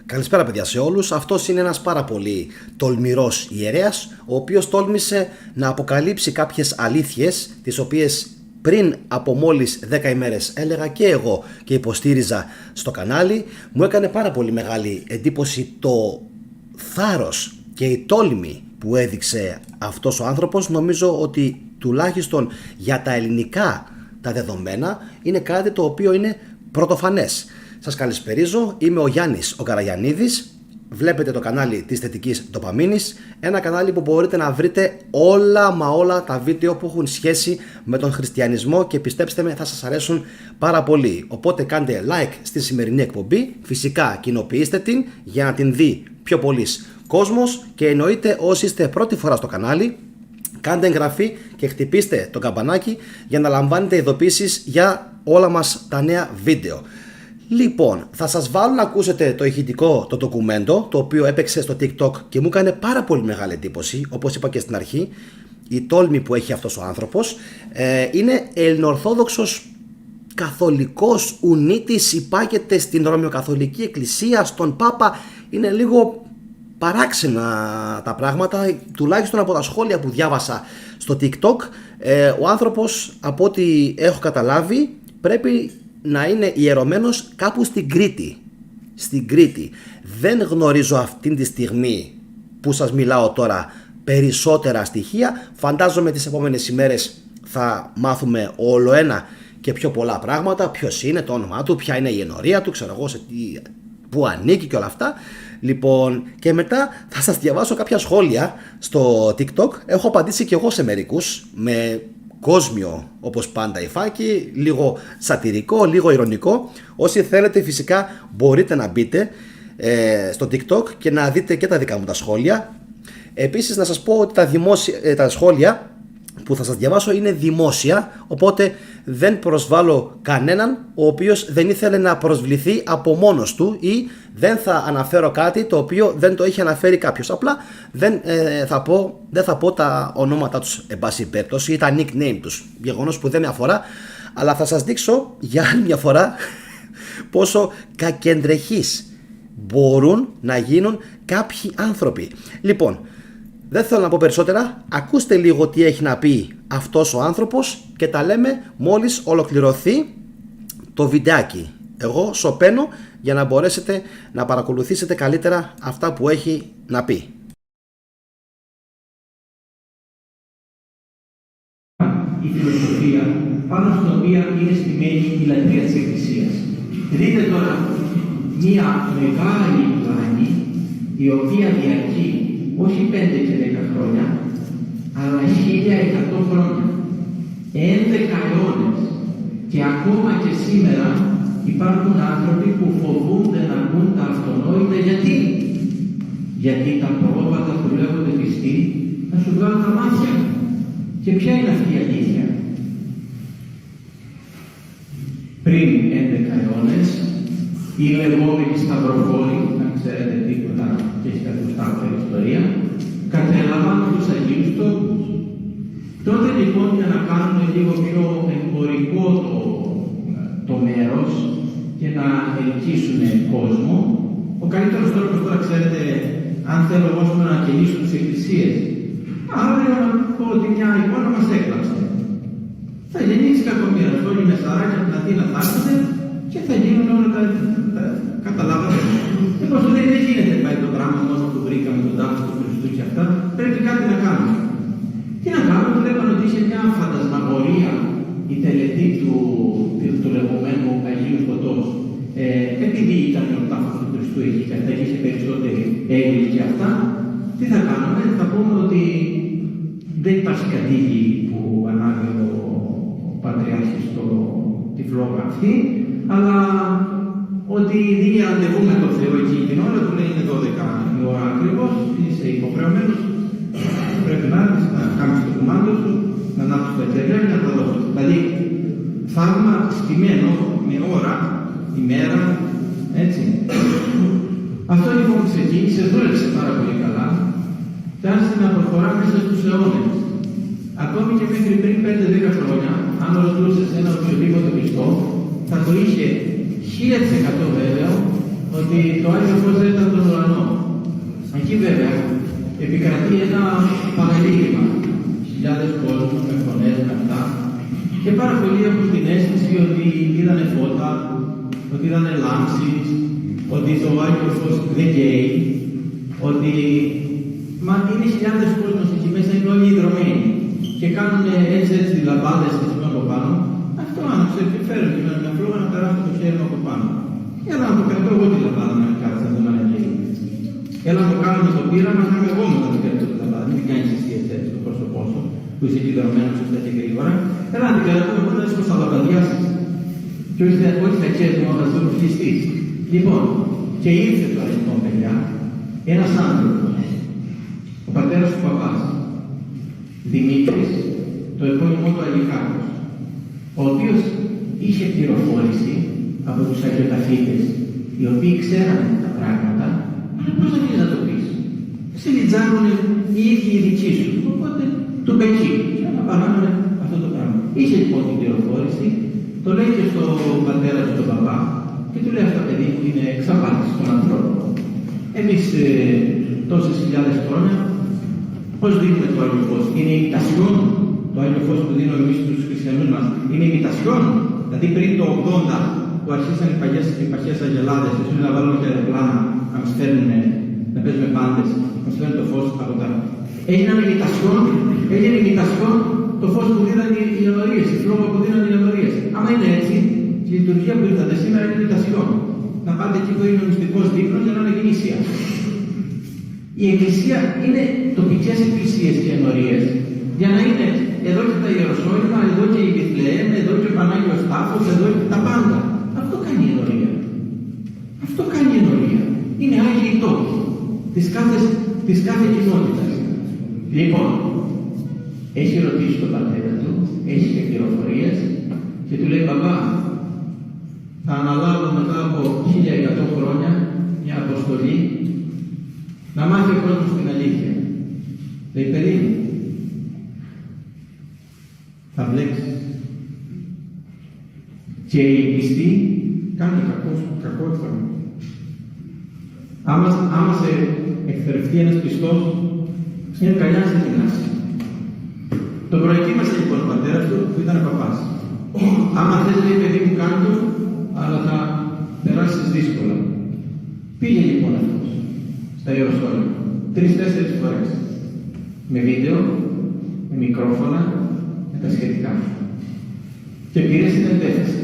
Καλησπέρα παιδιά σε όλους. Αυτός είναι ένας πάρα πολύ τολμηρός ιερέας, ο οποίος τόλμησε να αποκαλύψει κάποιες αλήθειες, τις οποίες πριν από μόλις 10 ημέρες έλεγα και εγώ και υποστήριζα στο κανάλι. Μου έκανε πάρα πολύ μεγάλη εντύπωση το θάρρος και η τόλμη που έδειξε αυτός ο άνθρωπος. Νομίζω ότι τουλάχιστον για τα ελληνικά τα δεδομένα είναι κάτι το οποίο είναι πρωτοφανές. Σας καλησπερίζω, είμαι ο Γιάννης ο Καραγιαννίδης. Βλέπετε το κανάλι της θετικής ντοπαμίνης, ένα κανάλι που μπορείτε να βρείτε όλα τα βίντεο που έχουν σχέση με τον χριστιανισμό και πιστέψτε με θα σας αρέσουν πάρα πολύ. Οπότε κάντε like στη σημερινή εκπομπή, φυσικά κοινοποιήστε την για να την δει πιο πολλής κόσμος και εννοείται όσοι είστε πρώτη φορά στο κανάλι κάντε εγγραφή και χτυπήστε το καμπανάκι για να λαμβάνετε ειδοποίησεις για όλα μας τα νέα βίντεο. Λοιπόν, θα σας βάλω να ακούσετε το ηχητικό, το ντοκουμέντο, το οποίο έπαιξε στο TikTok και μου έκανε πάρα πολύ μεγάλη εντύπωση, όπως είπα και στην αρχή, η τόλμη που έχει αυτός ο άνθρωπος. Είναι ελληνοορθόδοξος καθολικός ουνίτης, υπάγεται στην Ρωμαιοκαθολική Εκκλησία, στον Πάπα. Είναι λίγο παράξενα τα πράγματα, τουλάχιστον από τα σχόλια που διάβασα στο TikTok. Ο άνθρωπος, από ό,τι έχω καταλάβει, πρέπει να είναι ιερωμένος κάπου στην Κρήτη. Στην Κρήτη. Δεν γνωρίζω αυτή τη στιγμή που σας μιλάω τώρα περισσότερα στοιχεία. Φαντάζομαι τις επόμενες ημέρες θα μάθουμε όλο ένα και πιο πολλά πράγματα. Ποιος είναι, το όνομά του, ποια είναι η ενορία του, ξέρω εγώ που ανήκει και όλα αυτά. Λοιπόν, και μετά θα σας διαβάσω κάποια σχόλια στο TikTok. Έχω απαντήσει και εγώ σε μερικούς με κόσμιο, όπως πάντα υφάκι, λίγο σατιρικό, λίγο ειρωνικό. Όσοι θέλετε φυσικά μπορείτε να μπείτε στο TikTok και να δείτε και τα δικά μου τα σχόλια. Επίσης να σας πω ότι τα σχόλια που θα σας διαβάσω είναι δημόσια, οπότε δεν προσβάλλω κανέναν ο οποίος δεν ήθελε να προσβληθεί από μόνος του ή δεν θα αναφέρω κάτι το οποίο δεν το έχει αναφέρει κάποιος. Απλά δεν θα πω τα ονόματα τους εν πάση περιπτώσει ή τα nickname τους, γεγονός που δεν με αφορά, αλλά θα σας δείξω για άλλη μια φορά πόσο κακεντρεχείς μπορούν να γίνουν κάποιοι άνθρωποι. Λοιπόν, δεν θέλω να πω περισσότερα, ακούστε λίγο τι έχει να πει αυτός ο άνθρωπος και τα λέμε μόλις ολοκληρωθεί το βιντεάκι. Εγώ σωπαίνω για να μπορέσετε να παρακολουθήσετε καλύτερα αυτά που έχει να πει. Η φιλοσοφία πάνω στην οποία είναι στημένη η λατρεία της Εκκλησίας. Δείτε τώρα μία μεγάλη πλάνη η οποία διαρκεί όχι 5 και 10 χρόνια, αλλά 1100 χρόνια. 11 αιώνες. Και ακόμα και σήμερα υπάρχουν άνθρωποι που φοβούνται να πούν τα αυτονόητα. Γιατί? Γιατί τα πρόβατα που λέγονται πιστοί θα σου βγάλουν τα μάτια. Και ποια είναι αυτή η αλήθεια? Πριν 11 αιώνες, οι λεγόμενοι σταυροφόροι, αν ξέρετε τίποτα και έχει καθουστά από την ιστορία, κατέλαβαν τους Αγίους Τόπους. Τότε λοιπόν, για να κάνουν λίγο πιο εμπορικό το μέρος και να ελκύσουν κόσμο, ο καλύτερος τρόπος τώρα, ξέρετε, αν θέλω εγώ να κελίσω τις εκκλησίες, αύριο να πω ότι μια εικόνα μας έκλαψε. Θα γεννήσει κακομοίρας, όλοι με σαράκια από την Αθήνα θα έρθουν και θα γίνουν όλα τα καταλάβατε. Λοιπόν, δεν γίνεται πάει το πράγμα μόνο που βρήκαμε τον τάφο του Χριστού και αυτά. Πρέπει κάτι να κάνουμε. Τι να κάνουμε, βλέπαμε ότι είχε μια φαντασμαγορία η τελετή του λεγόμενου Αγίου Φωτός. Επειδή ήταν ο τάφος του Χριστού εκεί και αυτά, είχε περισσότερη έγκλη και αυτά, τι θα κάνουμε, θα πούμε ότι δεν υπάρχει κατοίκη που ανάβει ο Πατριάρχης τη φλόγα αυτή, αλλά ότι δίνει ραντεβού με τον Θεό εκεί την ώρα, του λέει είναι 12 η ώρα ακριβώς, είσαι υποχρεωμένος, πρέπει να έρθεις να κάνεις το κουμάντο σου, να ανάψεις το πετσελέρι, να το δώσεις. Δηλαδή, θαύμα στημένο με ώρα, ημέρα, έτσι. Αυτό λοιπόν ξεκίνησε, δούλεψε πάρα πολύ καλά, και άρχισε να προχωρά μέσα στους αιώνες. Ακόμη και μέχρι πριν 5-10 χρόνια, αν ολοκληρώσες ένα οποιοδήποτε πιστό, θα το είχε 1000% βέβαιο ότι το Άγιο Φως δεν ήταν τον ουρανό. Εκεί βέβαια επικρατεί ένα παραλίγημα. Χιλιάδες κόσμος με φωνές, με αυτά. Και πάρα πολλοί έχουν την αίσθηση ότι είδανε φώτα, ότι είδανε λάμψεις, ότι το Άγιο Φως δεν καίει, ότι είναι χιλιάδες κόσμος εκεί μέσα, είναι όλοι ιδρωμένοι και κάνουν έτσι λαμπάδες από πάνω. Αυτό άνοιξε και φέρνει με ένα φλόγα να περάσει το χέρι μου από πάνω. Έλα να το κάνω εγώ τη λαμπάδα να κάτσει να το μανακεί. Έλα να το κάνω με το πείραμα να είμαι εγώ μετά το κέρδο τη λαμπάδα. Μην κάνεις εσύ έτσι το πρόσωπό σου που είσαι εκεί δεδομένος σωστά και γρήγορα. Έλα να την κάνω εγώ να είσαι θα λαμπαδιάσεις. Και όχι θα ξέρεις μόνο να το φτιστείς. Λοιπόν, και ήρθε το αριθμό παιδιά, ένας άνθρωπος, ο πατέρας του παπάς, Δημήτρης, το επώνυμό του Αγιοκάκος, ο οποίος είχε πληροφόρηση από τους αγιοταφίτες, οι οποίοι ξέρανε τα πράγματα, αλλά πώς δεν είναι να το πεις. Σε λιτζάνουν οι ίδιοι οι δικοί σου, οπότε του πεκεί, και να παράγουν αυτό το πράγμα. Είχε λοιπόν την πληροφόρηση, το λέει και στον πατέρα του τον παπά, και του λέει αυτά παιδί που είναι εξαπάτηση των ανθρώπων. Εμείς τόσες χιλιάδες χρόνια, πώς δίνουμε το Άγιο Φως, είναι ημιτασιόν, το Άγιο Φως που δίνουμε εμείς στους χριστιανούς μας, είναι ημιτασιόν. Δηλαδή πριν το 80 που αρχίσαν οι παχές αγελάδες, και να βάλουμε και αεροπλάνα να μας φέρνουν, να παίζουμε πάντες, να μας φέρνουν το φως από τα. Έγιναν ημιτασιόν το φως που δίναν οι ενορίες, η φλόγα που δίναν οι ενορίες. Άμα είναι έτσι, η λειτουργία που ήρθατε σήμερα είναι ημιτασιόν. Να πάτε εκεί που είναι ο μυστικός δείπνος για να είναι γνήσια. Η Εκκλησία είναι τοπικές εκκλησίες και ενορίες, για να είναι εδώ και τα Ιεροσόλυμα, εδώ και η Βιθλεέμ, εδώ και ο Πανάγιος Τάφος, εδώ και τα πάντα. Αυτό κάνει η ενορία. Αυτό κάνει η ενορία. Είναι άγιοι τόποι της κάθε κοινότητας. Λοιπόν, έχει ρωτήσει τον πατέρα του, έχει και πληροφορίες και του λέει παπά, θα αναλάβω μετά από 1100 χρόνια μια αποστολή να μάθει ο κόσμος την αλήθεια. Λέει παιδί μου, θα μπλέξεις. Και οι πιστοί κάνουν κακό θέμα. Άμα σε εκθρεφτεί ένας πιστός, είναι καλιά σε δυνάση. Το προετοίμασε λοιπόν ο πατέρας του που ήταν παπάς. Άμα θες λέει παιδί μου κάνω, αλλά θα περάσεις δύσκολα. Πήγε λοιπόν αυτός στα Ιεροσόλυμα 3-4 φορές. Με βίντεο, με μικρόφωνα, με τα σχετικά. Και πήρε συνεντεύξεις.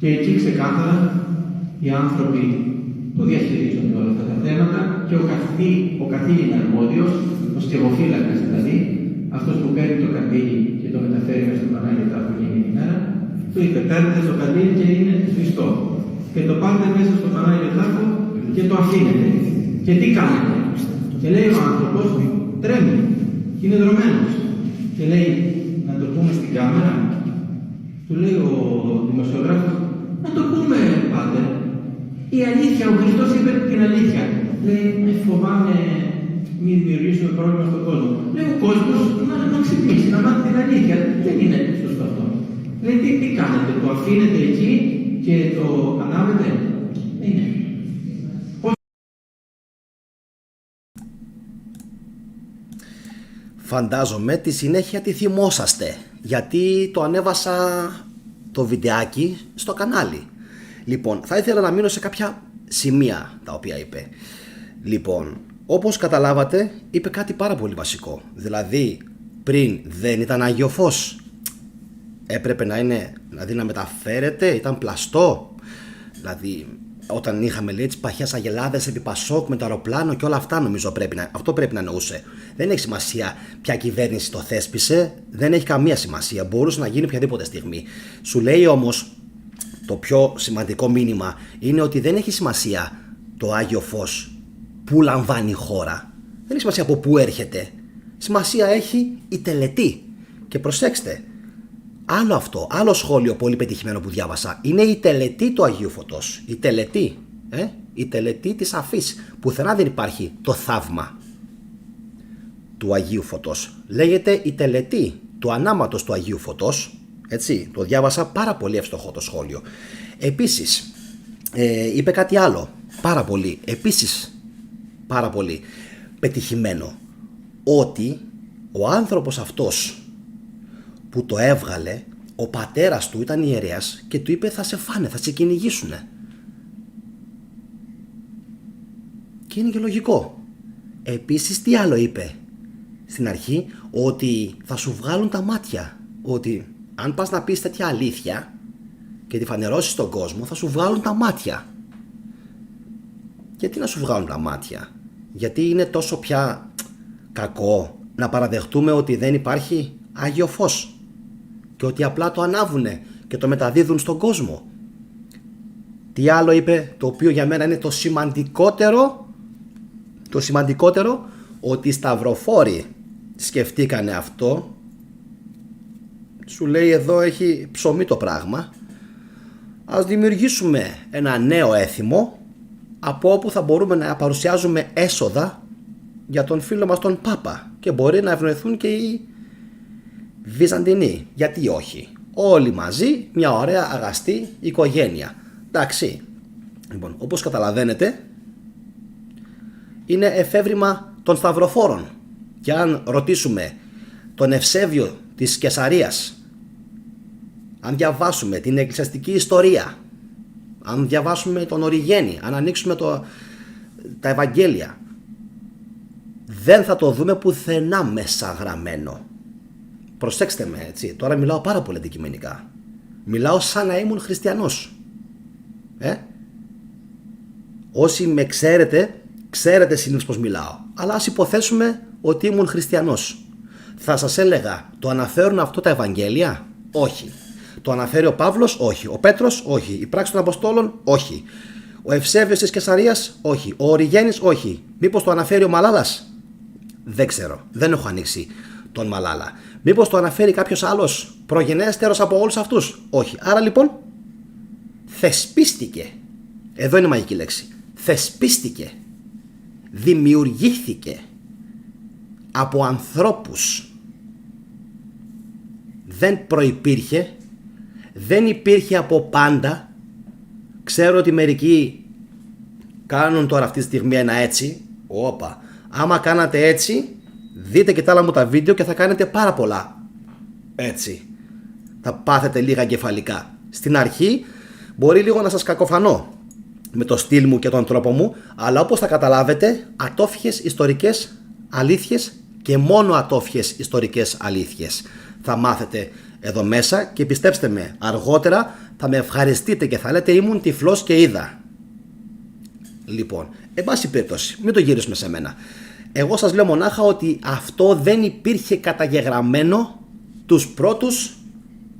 Και εκεί ξεκάθαρα οι άνθρωποι που διαχειρίζονται όλα αυτά τα θέματα και ο καθήλυν αρμόδιος, ο σκευοφύλακας δηλαδή, αυτός που παίρνει το καντήλι και το μεταφέρει μέσα στο Πανάγιο Τάφο εκείνη την ημέρα, του είπε: παίρνετε το καντήλι και είναι σβηστό. Και το πάρετε μέσα στο Πανάγιο Τάφο και το αφήνετε. Και τι κάνετε? Και λέει ο άνθρωπος, τρέμει και είναι δρομένος. Και λέει: να το πούμε στην κάμερα. Του λέει ο δημοσιογράφος: να το πούμε πάτερ. Η αλήθεια, ο Χριστός είπε την αλήθεια. Λέει: φοβάμαι μην δημιουργήσουμε πρόβλημα στον κόσμο. Λέει ο κόσμος να ξυπνήσει, να μάθει την αλήθεια. Δεν είναι σωστό αυτό. Λέει: τι κάνετε, το αφήνετε εκεί και το ανάβετε? Είναι. Φαντάζομαι τη συνέχεια τη θυμόσαστε, γιατί το ανέβασα το βιντεάκι στο κανάλι. Λοιπόν, θα ήθελα να μείνω σε κάποια σημεία τα οποία είπε. Λοιπόν, όπως καταλάβατε, είπε κάτι πάρα πολύ βασικό. Δηλαδή, πριν δεν ήταν Άγιο Φως. Έπρεπε να είναι, δηλαδή να μεταφέρεται, ήταν πλαστό. Δηλαδή, όταν είχαμε λέει τις παχές αγελάδες επί Πασόκ με το αεροπλάνο και όλα αυτά, νομίζω αυτό πρέπει να εννοούσε. Δεν έχει σημασία ποια κυβέρνηση το θέσπισε, δεν έχει καμία σημασία. Μπορούσε να γίνει οποιαδήποτε στιγμή. Σου λέει όμως το πιο σημαντικό μήνυμα είναι ότι δεν έχει σημασία το Άγιο Φως που λαμβάνει η χώρα. Δεν έχει σημασία από πού έρχεται. Σημασία έχει η τελετή. Και προσέξτε, άλλο αυτό, άλλο σχόλιο πολύ πετυχημένο που διάβασα, είναι η τελετή του Αγίου Φωτός. Η τελετή, η τελετή της αφής. Πουθενά δεν υπάρχει το θαύμα του Αγίου Φωτός. Λέγεται η τελετή του ανάματος του Αγίου Φωτός. Έτσι, το διάβασα πάρα πολύ εύστοχο το σχόλιο. Επίσης, είπε κάτι άλλο πάρα πολύ, επίσης πάρα πολύ πετυχημένο, ότι ο άνθρωπος αυτός που το έβγαλε, ο πατέρας του ήταν ιερέας και του είπε θα σε φάνε, θα σε κυνηγήσουνε. Και είναι και λογικό. Επίσης τι άλλο είπε στην αρχή? Ότι θα σου βγάλουν τα μάτια. Ότι αν πας να πεις τέτοια αλήθεια και τη φανερώσεις στον κόσμο, θα σου βγάλουν τα μάτια. Γιατί να σου βγάλουν τα μάτια? Γιατί είναι τόσο πια κακό να παραδεχτούμε ότι δεν υπάρχει Άγιο Φως και ότι απλά το ανάβουνε και το μεταδίδουν στον κόσμο? Τι άλλο είπε, το οποίο για μένα είναι το σημαντικότερο, ότι οι σταυροφόροι σκεφτήκανε αυτό. Σου λέει εδώ έχει ψωμί το πράγμα, ας δημιουργήσουμε ένα νέο έθιμο από όπου θα μπορούμε να παρουσιάζουμε έσοδα για τον φίλο μας τον Πάπα και μπορεί να ευνοηθούν και οι Βυζαντινοί. Γιατί όχι? Όλοι μαζί, μια ωραία αγαστή οικογένεια. Εντάξει. Λοιπόν, όπως καταλαβαίνετε, είναι εφεύρημα των σταυροφόρων. Και αν ρωτήσουμε τον Ευσέβιο της Καισαρίας, αν διαβάσουμε την εκκλησιαστική ιστορία, αν διαβάσουμε τον Οριγένη, αν ανοίξουμε τα Ευαγγέλια, δεν θα το δούμε πουθενά μέσα γραμμένο. Προσέξτε με, έτσι, τώρα μιλάω πάρα πολύ αντικειμενικά. Μιλάω σαν να ήμουν χριστιανός. Όσοι με ξέρετε συνήθως πως μιλάω. Αλλά ας υποθέσουμε ότι ήμουν χριστιανός. Θα σας έλεγα, το αναφέρουν αυτό τα Ευαγγέλια? Όχι. Το αναφέρει ο Παύλος? Όχι. Ο Πέτρος? Όχι. Η πράξη των Αποστόλων? Όχι. Ο Ευσέβιος της Καισαρίας? Όχι. Ο Οριγένης? Όχι. Μήπως το αναφέρει ο Μαλάλας? Δεν ξέρω. Δεν έχω ανοίξει τον Μαλάλα. Μήπως το αναφέρει κάποιος άλλος προγενέστερος από όλους αυτούς? Όχι. Άρα λοιπόν θεσπίστηκε. Εδώ είναι η μαγική λέξη. Θεσπίστηκε. Δημιουργήθηκε από ανθρώπους. Δεν προϋπήρχε. Δεν υπήρχε από πάντα. Ξέρω ότι μερικοί κάνουν τώρα αυτή τη στιγμή ένα έτσι. Όπα. Άμα κάνατε έτσι, δείτε και τα άλλα μου τα βίντεο και θα κάνετε πάρα πολλά έτσι. Θα πάθετε λίγα εγκεφαλικά. Στην αρχή μπορεί λίγο να σας κακοφανώ με το στυλ μου και τον τρόπο μου, αλλά όπως θα καταλάβετε, ατόφιες ιστορικές αλήθειες και μόνο ατόφιες ιστορικές αλήθειες θα μάθετε εδώ μέσα και πιστέψτε με, αργότερα θα με ευχαριστείτε και θα λέτε ήμουν τυφλός και είδα. Λοιπόν, εν πάση περιπτώσει, μην το γυρίσουμε σε μένα. Εγώ σας λέω μονάχα ότι αυτό δεν υπήρχε καταγεγραμμένο τους πρώτους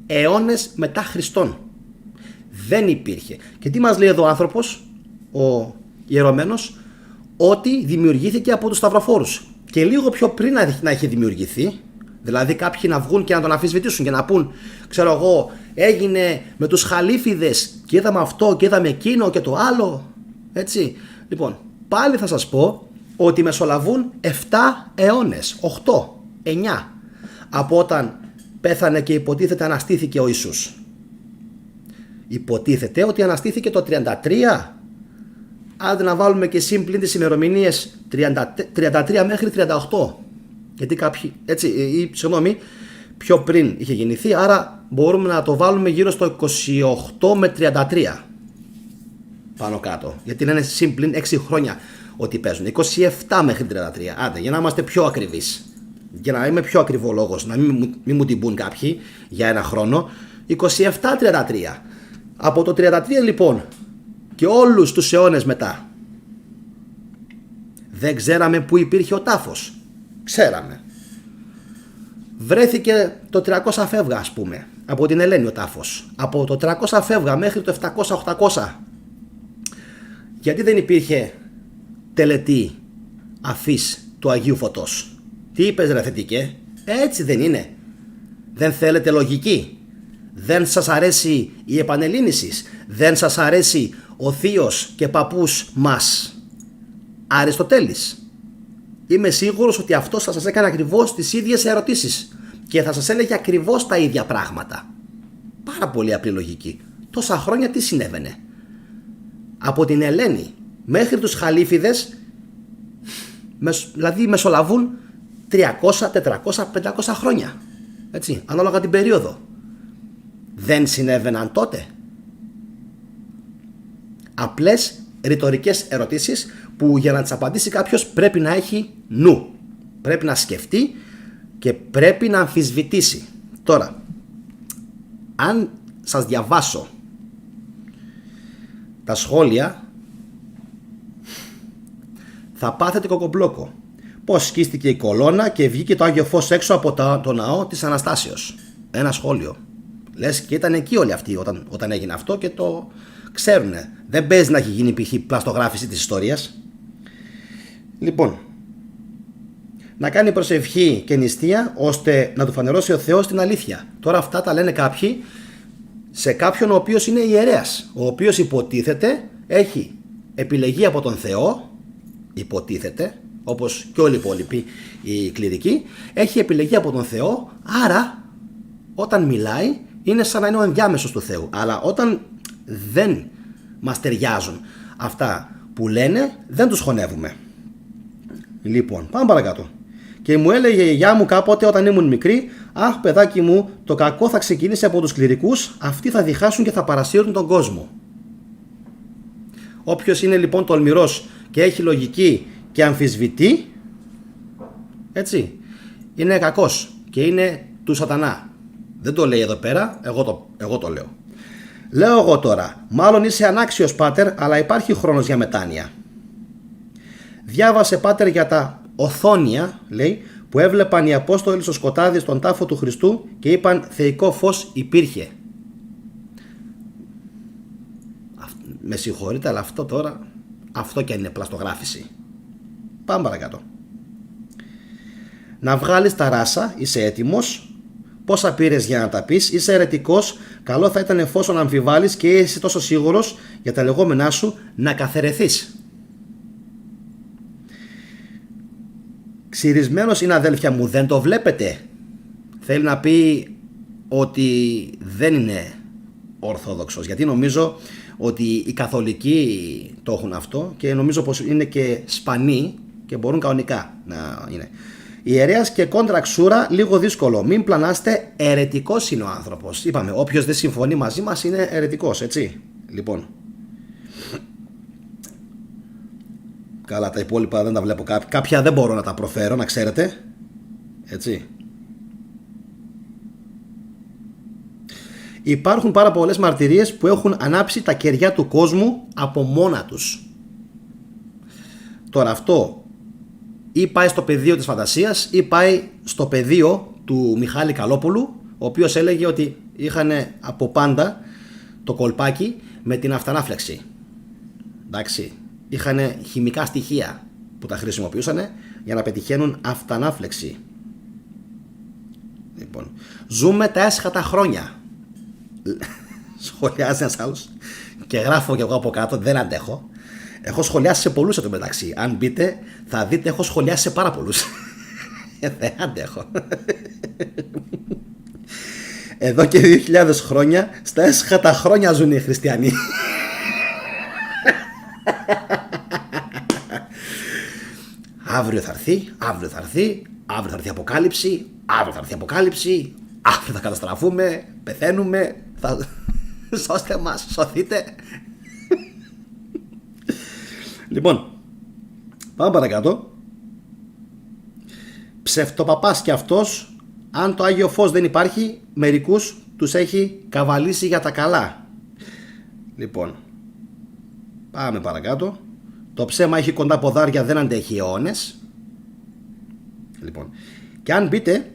αιώνες μετά Χριστόν. Δεν υπήρχε. Και τι μας λέει εδώ ο άνθρωπος, ο ιερωμένος? Ότι δημιουργήθηκε από τους σταυροφόρους. Και λίγο πιο πριν να έχει δημιουργηθεί, δηλαδή κάποιοι να βγουν και να τον αμφισβητήσουν και να πούν, ξέρω εγώ, έγινε με τους χαλίφιδες και είδαμε αυτό και είδαμε εκείνο και το άλλο. Έτσι. Λοιπόν, πάλι θα σας πω ότι μεσολαβούν 7 αιώνες, 8, 9 από όταν πέθανε και υποτίθεται αναστήθηκε ο Ιησούς. Υποτίθεται ότι αναστήθηκε το 33. Άντε να βάλουμε και συμπλήν τις ημερομηνίες 33 μέχρι 38. Γιατί κάποιοι, έτσι, ή συγγνώμη, πιο πριν είχε γεννηθεί, άρα μπορούμε να το βάλουμε γύρω στο 28 με 33. Πάνω κάτω. Γιατί είναι συμπλήν 6 χρόνια ότι παίζουν. 27 μέχρι 33. Άντε, για να είμαστε πιο ακριβείς. Για να είμαι πιο ακριβολόγος, να μην μου την πούν κάποιοι για ένα χρόνο. 27-33. Από το 33 λοιπόν και όλους τους αιώνες μετά δεν ξέραμε που υπήρχε ο τάφος. Ξέραμε. Βρέθηκε το 300 φεύγα, ας πούμε, από την Ελένη ο τάφος. Από το 300 φεύγα μέχρι το 700-800. Γιατί δεν υπήρχε τελετή αφής του Αγίου Φωτός? Τι είπες ρε θετικέ? Έτσι δεν είναι? Δεν θέλετε λογική? Δεν σας αρέσει η επανελλήνισης? Δεν σας αρέσει ο θείος και παππούς μας Αριστοτέλης? Είμαι σίγουρος ότι αυτός θα σας έκανε ακριβώς τις ίδιες ερωτήσεις και θα σας έλεγε ακριβώς τα ίδια πράγματα. Πάρα πολύ απλή λογική. Τόσα χρόνια τι συνέβαινε? από την Ελένη μέχρι τους Χαλίφιδες, δηλαδή μεσολαβούν 300, 400, 500 χρόνια. Έτσι, ανάλογα την περίοδο. Δεν συνέβαιναν τότε? Απλές ρητορικές ερωτήσεις που για να τις απαντήσει κάποιος πρέπει να έχει νου. Πρέπει να σκεφτεί και πρέπει να αμφισβητήσει. Τώρα, αν σας διαβάσω τα σχόλια, θα πάθετε κοκομπλόκο. Πώς σκίστηκε η κολόνα και βγήκε το Άγιο Φως έξω από το ναό της Αναστάσεως. Ένα σχόλιο. Λες και ήταν εκεί όλοι αυτοί όταν έγινε αυτό και το ξέρουνε. Δεν παίζει να έχει γίνει π.χ. πλαστογράφηση της ιστορίας. Λοιπόν, να κάνει προσευχή και νηστεία ώστε να του φανερώσει ο Θεός την αλήθεια. Τώρα αυτά τα λένε κάποιοι σε κάποιον ο οποίος είναι ιερέας, ο οποίος υποτίθεται έχει επιλεγεί από τον Θεό, υποτίθεται, όπως και όλοι οι υπόλοιποι οι κληρικοί, έχει επιλεγεί από τον Θεό, άρα όταν μιλάει είναι σαν να είναι ο ενδιάμεσος του Θεού. Αλλά όταν δεν μας ταιριάζουν αυτά που λένε, δεν τους χωνεύουμε. Λοιπόν, πάμε παρακάτω. Και μου έλεγε η γιαγιά μου κάποτε όταν ήμουν μικρή, αχ παιδάκι μου, το κακό θα ξεκινήσει από τους κληρικούς, αυτοί θα διχάσουν και θα παρασύρουν τον κόσμο. Όποιος είναι λοιπόν τολμηρός και έχει λογική και αμφισβητεί, έτσι, είναι κακός και είναι του σατανά. Δεν το λέει εδώ πέρα, εγώ το λέω. Λέω εγώ τώρα, μάλλον είσαι ανάξιος πάτερ, αλλά υπάρχει χρόνος για μετάνοια. Διάβασε πάτερ για τα οθόνια, λέει, που έβλεπαν οι Απόστολοι στο σκοτάδι στον τάφο του Χριστού και είπαν θεϊκό φως υπήρχε. Με συγχωρείτε, αλλά αυτό τώρα, αυτό και είναι πλαστογράφηση. Πάμε παρακάτω. Να βγάλεις τα ράσα, είσαι έτοιμος. Πόσα πήρες για να τα πεις, είσαι αιρετικός. Καλό θα ήταν εφόσον αμφιβάλλεις και είσαι τόσο σίγουρος για τα λεγόμενά σου να καθαιρεθείς. Ξυρισμένος είναι, αδέλφια μου, δεν το βλέπετε? Θέλει να πει ότι δεν είναι ορθόδοξος, γιατί νομίζω ότι οι καθολικοί το έχουν αυτό και νομίζω πως είναι και σπανοί και μπορούν κανονικά να είναι. Ιερέας και κόντρα ξούρα, λίγο δύσκολο. Μην πλανάστε, αιρετικός είναι ο άνθρωπος. Είπαμε, όποιος δεν συμφωνεί μαζί μας είναι αιρετικός, έτσι. Λοιπόν. Καλά, τα υπόλοιπα δεν τα βλέπω. Κάποια δεν μπορώ να τα προφέρω, να ξέρετε. Έτσι. Υπάρχουν πάρα πολλές μαρτυρίες που έχουν ανάψει τα κεριά του κόσμου από μόνα τους. Τώρα αυτό ή πάει στο πεδίο της φαντασίας ή πάει στο πεδίο του Μιχάλη Καλόπουλου, ο οποίος έλεγε ότι είχαν από πάντα το κολπάκι με την αυτανάφλεξη. Εντάξει, είχαν χημικά στοιχεία που τα χρησιμοποιούσαν για να πετυχαίνουν αυτανάφλεξη. Λοιπόν, ζούμε τα έσχατα χρόνια. Σχολιάζει ένας άλλος και γράφω και εγώ από κάτω, δεν αντέχω. Έχω σχολιάσει σε πολλούς εδώ μεταξύ. Αν μπείτε θα δείτε έχω σχολιάσει σε πάρα πολλούς. Δεν αντέχω. Εδώ και 2.000 χρόνια στα έσχατα χρόνια ζουν οι χριστιανοί. Αύριο θα έρθει, αύριο θα έρθει, αύριο θα έρθει αποκάλυψη, αύριο θα έρθει αποκάλυψη, αύριο θα καταστραφούμε, πεθαίνουμε, θα... σώστε μας, σωθείτε. Λοιπόν, πάμε παρακάτω. Ψευτοπαπάς και αυτός, αν το Άγιο Φως δεν υπάρχει, μερικούς τους έχει καβαλήσει για τα καλά. Λοιπόν, πάμε παρακάτω. Το ψέμα έχει κοντά ποδάρια, δεν αντέχει αιώνες. Λοιπόν, και αν μπείτε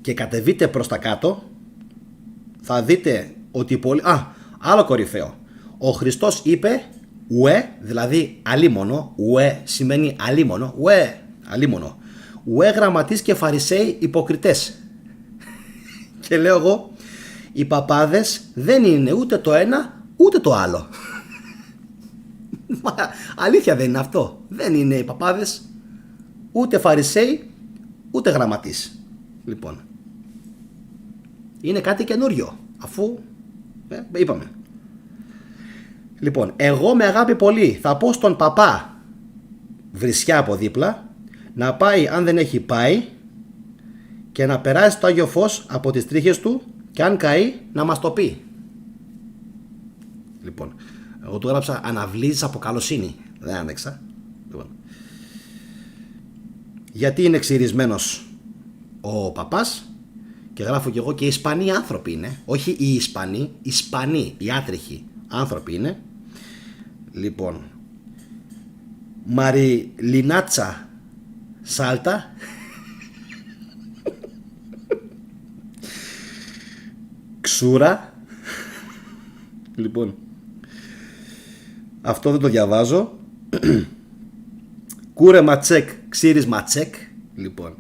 και κατεβείτε προς τα κάτω, θα δείτε ότι πολύ... άλλο κορυφαίο. Ο Χριστός είπε ουε, δηλαδή αλίμονο. Ουε σημαίνει αλίμονο. Ουε, αλίμονο. Ουε γραμματείς και φαρισαίοι υποκριτές. Και λέω εγώ, οι παπάδες δεν είναι ούτε το ένα ούτε το άλλο. Μα αλήθεια δεν είναι αυτό? Δεν είναι οι παπάδες ούτε φαρισαίοι ούτε γραμματείς. Λοιπόν, είναι κάτι καινούριο, αφού είπαμε. Λοιπόν, εγώ με αγάπη πολύ θα πω στον παπά βρισιά από δίπλα να πάει αν δεν έχει πάει και να περάσει το Άγιο Φως από τις τρίχες του και αν καεί να μας το πει. Λοιπόν, εγώ του έγραψα αναβλύζεις από καλοσύνη. Δεν άντεξα. Λοιπόν, γιατί είναι ξυρισμένος ο παπάς και γράφω κι εγώ και οι Ισπανοί άνθρωποι είναι. Όχι οι Ισπανοί, οι Ισπανοί, οι άτριχοι άνθρωποι είναι. Λοιπόν, Μαριλινάτσα Σάλτα Ξούρα. Λοιπόν, αυτό δεν το διαβάζω. Κούρε ματσέκ, ξύρις ματσέκ. Λοιπόν,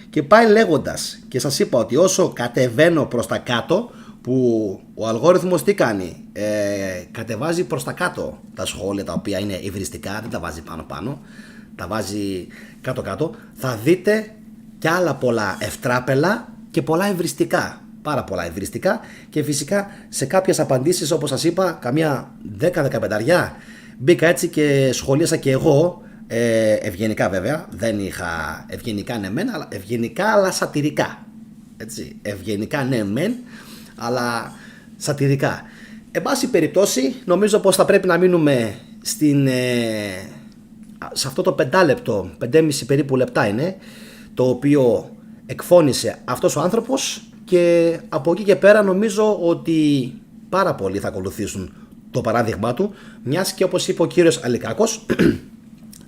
και πάει λέγοντας, και σας είπα ότι όσο κατεβαίνω προς τα κάτω, που ο αλγόριθμος τι κάνει, κατεβάζει προς τα κάτω τα σχόλια τα οποία είναι υβριστικά, δεν τα βάζει πάνω πάνω, τα βάζει κάτω κάτω, θα δείτε κι άλλα πολλά ευτράπελα και πολλά υβριστικά, πάρα πολλά υβριστικά, και φυσικά σε κάποιες απαντήσεις, όπως σας είπα, καμιά 10-15 μπήκα έτσι και σχολίασα και εγώ, ευγενικά βέβαια, δεν είχα ευγενικά ναι μεν, αλλά ευγενικά αλλά σατιρικά, έτσι, ευγενικά ναι μεν αλλά σατιρικά. Εν πάση περιπτώσει, νομίζω πως θα πρέπει να μείνουμε σε αυτό το 5 λεπτό, 5,5 περίπου λεπτά είναι, το οποίο εκφώνησε αυτός ο άνθρωπος, και από εκεί και πέρα νομίζω ότι πάρα πολλοί θα ακολουθήσουν το παράδειγμά του, μιας και όπως είπε ο κύριος Αλικάκος,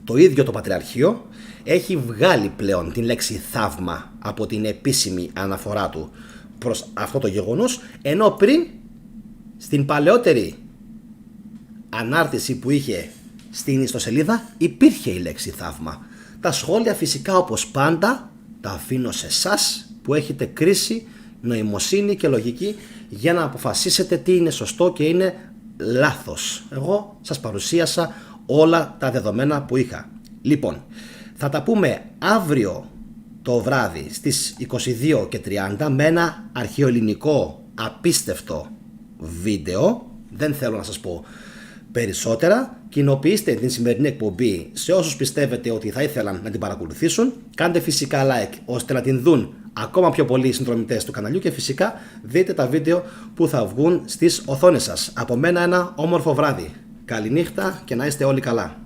το ίδιο το Πατριαρχείο έχει βγάλει πλέον την λέξη θαύμα από την επίσημη αναφορά του προς αυτό το γεγονός, ενώ πριν στην παλαιότερη ανάρτηση που είχε στην ιστοσελίδα υπήρχε η λέξη θαύμα. Τα σχόλια φυσικά όπως πάντα τα αφήνω σε εσάς που έχετε κρίση, νοημοσύνη και λογική για να αποφασίσετε τι είναι σωστό και είναι λάθος. Εγώ σας παρουσίασα όλα τα δεδομένα που είχα. Λοιπόν, θα τα πούμε αύριο το βράδυ στις 22:30 με ένα αρχαιοελληνικό απίστευτο βίντεο. Δεν θέλω να σας πω περισσότερα. Κοινοποιήστε την σημερινή εκπομπή σε όσους πιστεύετε ότι θα ήθελαν να την παρακολουθήσουν. Κάντε φυσικά like ώστε να την δουν ακόμα πιο πολλοί συνδρομητές του καναλιού, και φυσικά δείτε τα βίντεο που θα βγουν στις οθόνες σας. Από μένα ένα όμορφο βράδυ. Καληνύχτα και να είστε όλοι καλά.